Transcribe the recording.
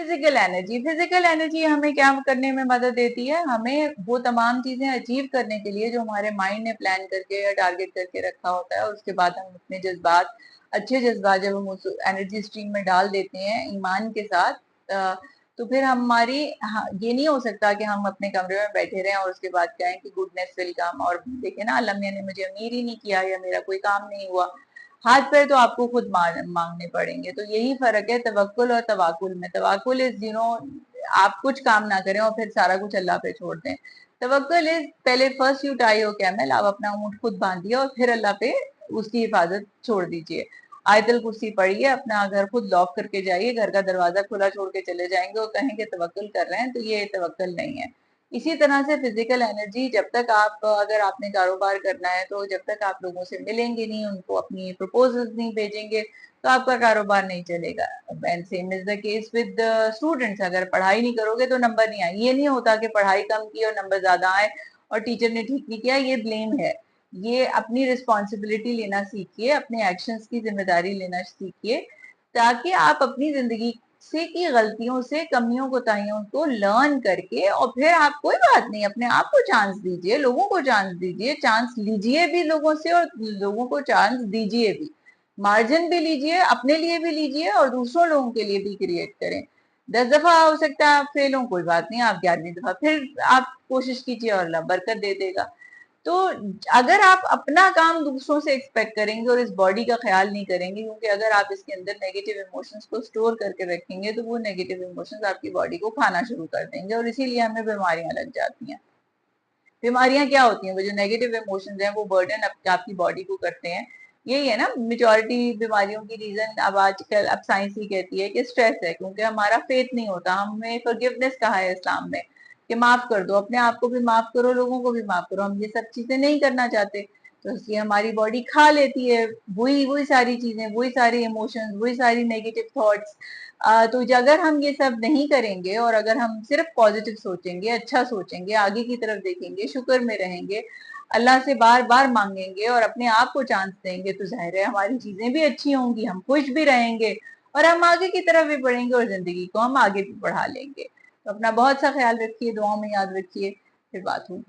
Physical energy ہمیں کیا کرنے میں مدد دیتی ہے؟ ہمیں وہ تمام چیزیں اچیو کرنے کے لیے جو ہمارے مائنڈ نے پلان کر کے یا ٹارگیٹ کر کے رکھا ہوتا ہے، اس کے بعد ہم اپنے جذبات، اچھے جذبات جب ہم اس انرجی اسٹریم میں ڈال دیتے ہیں ایمان کے ساتھ، تو پھر ہماری یہ نہیں ہو سکتا کہ ہم اپنے کمرے میں بیٹھے رہیں اور اس کے بعد کہیں کہ گڈنس ول کم، اور دیکھیں نا اللہ میاں نے مجھے امیر ہی نہیں کیا یا میرا کوئی کام نہیں ہوا، ہاتھ پیر تو آپ کو خود مانگنے پڑیں گے۔ تو یہی فرق ہے توکل اور تواکل میں۔ توکل از آپ کچھ کام نہ کریں اور پھر سارا کچھ اللہ پہ چھوڑ دیں۔ توکل از پہلے first you tie your camel, آپ اپنا اونٹ خود باندھیے اور پھر اللہ پہ اس کی حفاظت چھوڑ دیجیے۔ آیت الکرسی پڑھیے، اپنا گھر خود لاک کر کے جائیے، گھر کا دروازہ کھلا چھوڑ کے چلے جائیں گے اور کہیں کہ توکل کر رہے ہیں، تو یہ توکل نہیں ہے۔ اسی طرح سے فزیکل انرجی، جب تک اگر آپ نے کاروبار کرنا ہے تو جب تک آپ لوگوں سے ملیں گے نہیں، ان کو اپنی پروپوزلز نہیں بھیجیں گے تو آپ کا کاروبار نہیں چلے گا۔ Same is the case with students, اگر پڑھائی نہیں کرو گے تو نمبر نہیں آئے۔ یہ نہیں ہوتا کہ پڑھائی کم کی اور نمبر زیادہ آئے اور ٹیچر نے ٹھیک نہیں کیا، یہ بلیم ہے۔ یہ اپنی رسپانسبلٹی لینا سیکھیے، اپنے ایکشنز کی ذمہ داری لینا سیکھیے، تاکہ آپ اپنی زندگی سے کی غلطیوں سے، کمیوں کوتاہیوں کو لرن کر کے، اور پھر آپ کوئی بات نہیں، اپنے آپ کو چانس دیجئے، لوگوں کو چانس دیجئے، چانس لیجئے بھی لوگوں سے اور لوگوں کو چانس دیجئے بھی، مارجن بھی لیجئے، اپنے لیے بھی لیجئے اور دوسروں لوگوں کے لیے بھی کریٹ کریں۔ 10 دفعہ ہو سکتا ہے آپ فیل ہوں، کوئی بات نہیں، آپ 11ویں دفعہ پھر آپ کوشش کیجئے اور اللہ برکت دے دے گا۔ تو اگر آپ اپنا کام دوسروں سے ایکسپیکٹ کریں گے اور اس باڈی کا خیال نہیں کریں گے، کیونکہ اگر آپ اس کے اندر نیگیٹو ایموشنز کو سٹور کر کے رکھیں گے تو وہ نیگیٹو ایموشنز آپ کی باڈی کو کھانا شروع کر دیں گے، اور اسی لیے ہمیں بیماریاں لگ جاتی ہیں۔ بیماریاں کیا ہوتی ہیں؟ وہ جو نیگیٹو ایموشنز ہیں وہ برڈن آپ کی باڈی کو کرتے ہیں۔ یہی ہے نا میجورٹی بیماریوں کی ریزن، اب آج کل اب سائنس ہی کہتی ہے کہ سٹریس ہے، کیونکہ ہمارا فیتھ نہیں ہوتا۔ ہمیں forgiveness کہا ہے اسلام میں کہ معاف کر دو، اپنے آپ کو بھی معاف کرو، لوگوں کو بھی معاف کرو۔ ہم یہ سب چیزیں نہیں کرنا چاہتے، تو اس لیے ہماری باڈی کھا لیتی ہے وہی ساری چیزیں، وہی ساری ایموشنز، وہی ساری نیگیٹو تھاٹس۔ تو اگر ہم یہ سب نہیں کریں گے اور اگر ہم صرف پازیٹیو سوچیں گے، اچھا سوچیں گے، آگے کی طرف دیکھیں گے، شکر میں رہیں گے، اللہ سے بار بار مانگیں گے اور اپنے آپ کو چانس دیں گے، تو ظاہر ہے ہماری چیزیں بھی اچھی ہوں گی، ہم خوش بھی رہیں گے اور ہم آگے کی طرف بھی بڑھیں گے اور زندگی کو ہم آگے بھی بڑھا لیں گے۔ تو اپنا بہت سا خیال رکھیے، دعاؤں میں یاد رکھیے، پھر بات ہوگی۔